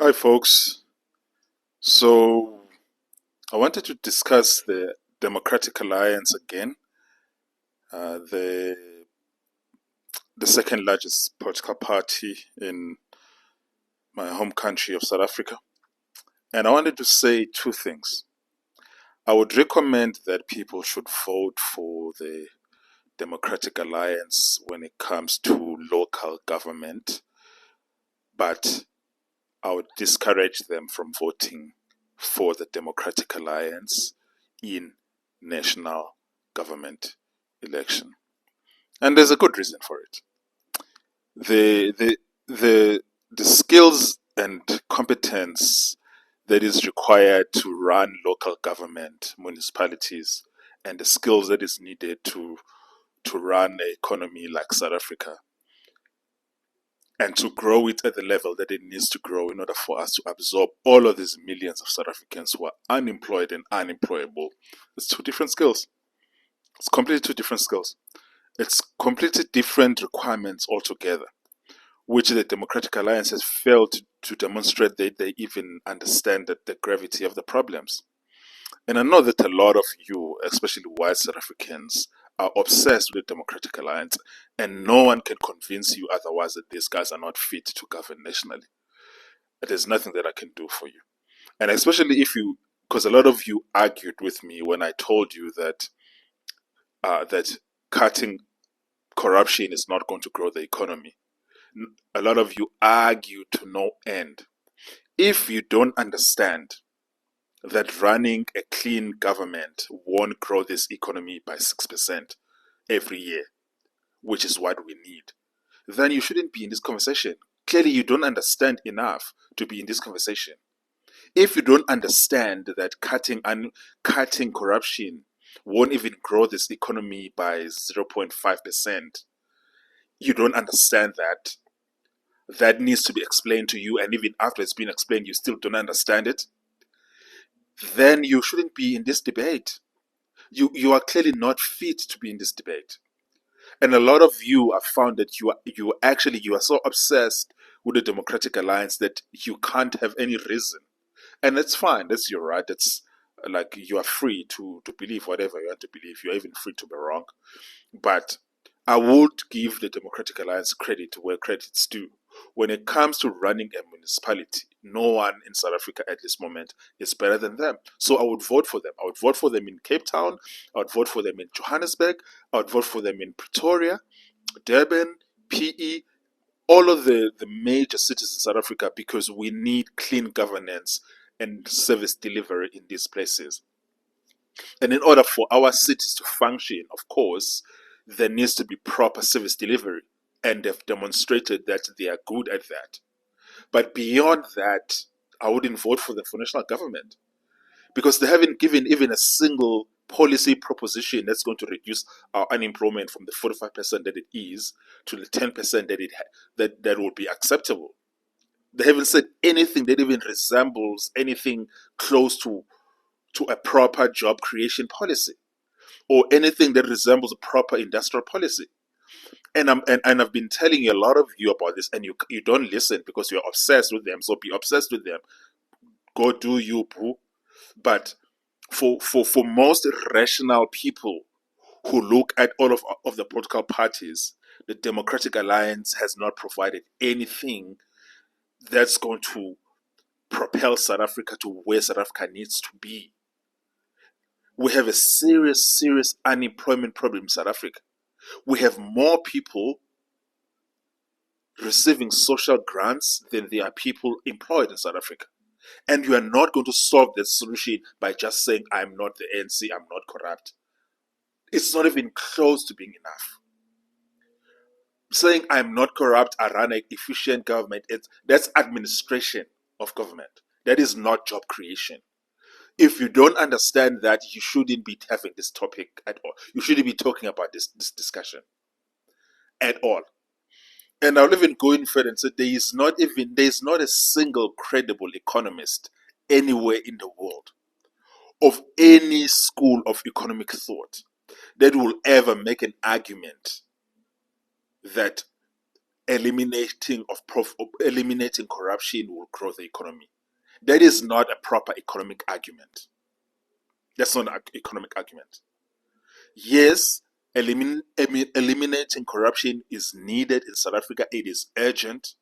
Hi, folks. So, I wanted to discuss the Democratic Alliance again, the second largest political party in my home country of South Africa. And I wanted to say two things. I would recommend that people should vote for the Democratic Alliance when it comes to local government, but I would discourage them from voting for the Democratic Alliance in national government election. And there's a good reason for it. The the the the skills and competence that is required to run local government, municipalities, and the skills that is needed to run an economy like South Africa and to grow it at the level that it needs to grow in order for us to absorb all of these millions of South Africans who are unemployed and unemployable. It's two different skills. It's completely two different skills. It's completely different requirements altogether, which the Democratic Alliance has failed to demonstrate that they even understand the gravity of the problems. And I know that a lot of you, especially white South Africans, are obsessed with the Democratic Alliance, and no one can convince you otherwise that these guys are not fit to govern nationally. There's nothing that I can do for you. And especially if you, because a lot of you argued with me when I told you that cutting corruption is not going to grow the economy. A lot of you argue to no end. If you don't understand that running a clean government won't grow this economy by 6% every year, which is what we need, then you shouldn't be in this conversation. Clearly, you don't understand enough to be in this conversation. If you don't understand that cutting corruption won't even grow this economy by 0.5%, you don't understand that. That needs to be explained to you, and even after it's been explained, you still don't understand it, then you shouldn't be in this debate. You are clearly not fit to be in this debate. And a lot of you have found that you are so obsessed with the Democratic Alliance that you can't have any reason. And that's fine, that's your right. It's like you are free to believe whatever you want to believe. You're even free to be wrong. But I would give the Democratic Alliance credit where credit's due. When it comes to running a municipality, no one in South Africa at this moment is better than them. So I would vote for them. I would vote for them in Cape Town. I would vote for them in Johannesburg. I would vote for them in Pretoria, Durban, PE, all of the major cities in South Africa, because we need clean governance and service delivery in these places. And in order for our cities to function, of course, there needs to be proper service delivery. And they've demonstrated that they are good at that. But beyond that, I wouldn't vote for them for national government, because they haven't given even a single policy proposition that's going to reduce our unemployment from the 45% that it is to the 10% that would be acceptable. They haven't said anything that even resembles anything close to a proper job creation policy or anything that resembles a proper industrial policy. And I've been telling a lot of you about this, and you don't listen because you're obsessed with them. So be obsessed with them. Go do you, boo. But for most rational people who look at all of the political parties, the Democratic Alliance has not provided anything that's going to propel South Africa to where South Africa needs to be. We have a serious unemployment problem in South Africa. We have more people receiving social grants than there are people employed in South Africa. And you are not going to solve that solution by just saying, I'm not the ANC, I'm not corrupt. It's not even close to being enough. Saying I'm not corrupt, I run an efficient government, that's administration of government. That is not job creation. If you don't understand that, you shouldn't be having this topic at all. You shouldn't be talking about this discussion at all. And I'll even go in further and say there is not a single credible economist anywhere in the world of any school of economic thought that will ever make an argument that eliminating corruption will grow the economy. That is not a proper economic argument. That's not an economic argument. Yes, eliminating corruption is needed in South Africa. It is urgent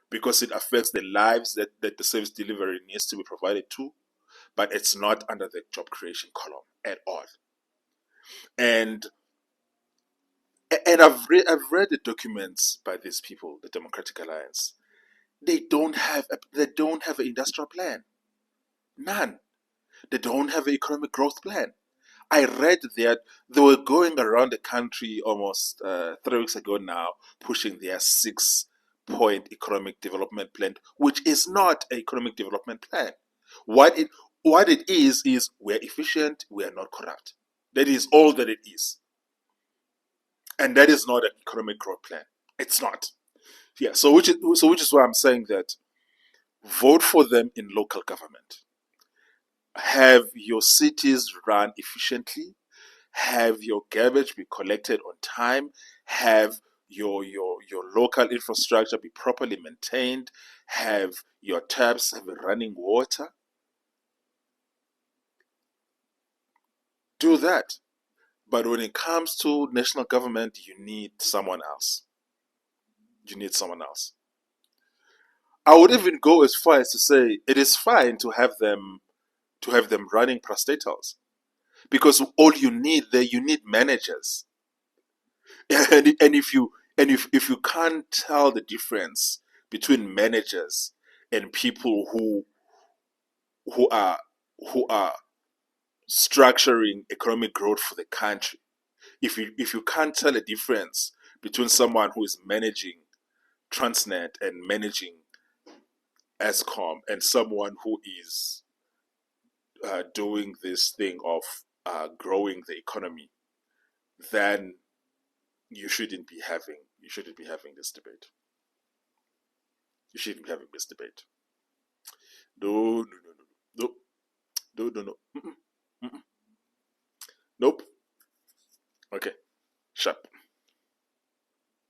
because it affects the lives that the service delivery needs to be provided to, but it's not under the job creation column at all. And I've read the documents by these people, the Democratic Alliance. They don't have an industrial plan. None. They don't have an economic growth plan. I read that they were going around the country almost 3 weeks ago now, pushing their 6-point economic development plan, which is not an economic development plan. What it is we're efficient, we are not corrupt. That is all that it is. And that is not an economic growth plan. It's not. Yeah, so which is why I'm saying that vote for them in local government. Have your cities run efficiently, have your garbage be collected on time, have your local infrastructure be properly maintained, have your taps have running water. Do that. But when it comes to national government, you need someone else. You need someone else. I would even go as far as to say it is fine to have them running parastatals, because all you need there, you need managers. And if you can't tell the difference between managers and people who are who are structuring economic growth for the country, if you can't tell a difference between someone who is managing Transnet and managing Escom and someone who is doing this thing of growing the economy, then you shouldn't be having this debate. You shouldn't be having this debate. No, no, no, no, no, no, no, no. Mm-mm.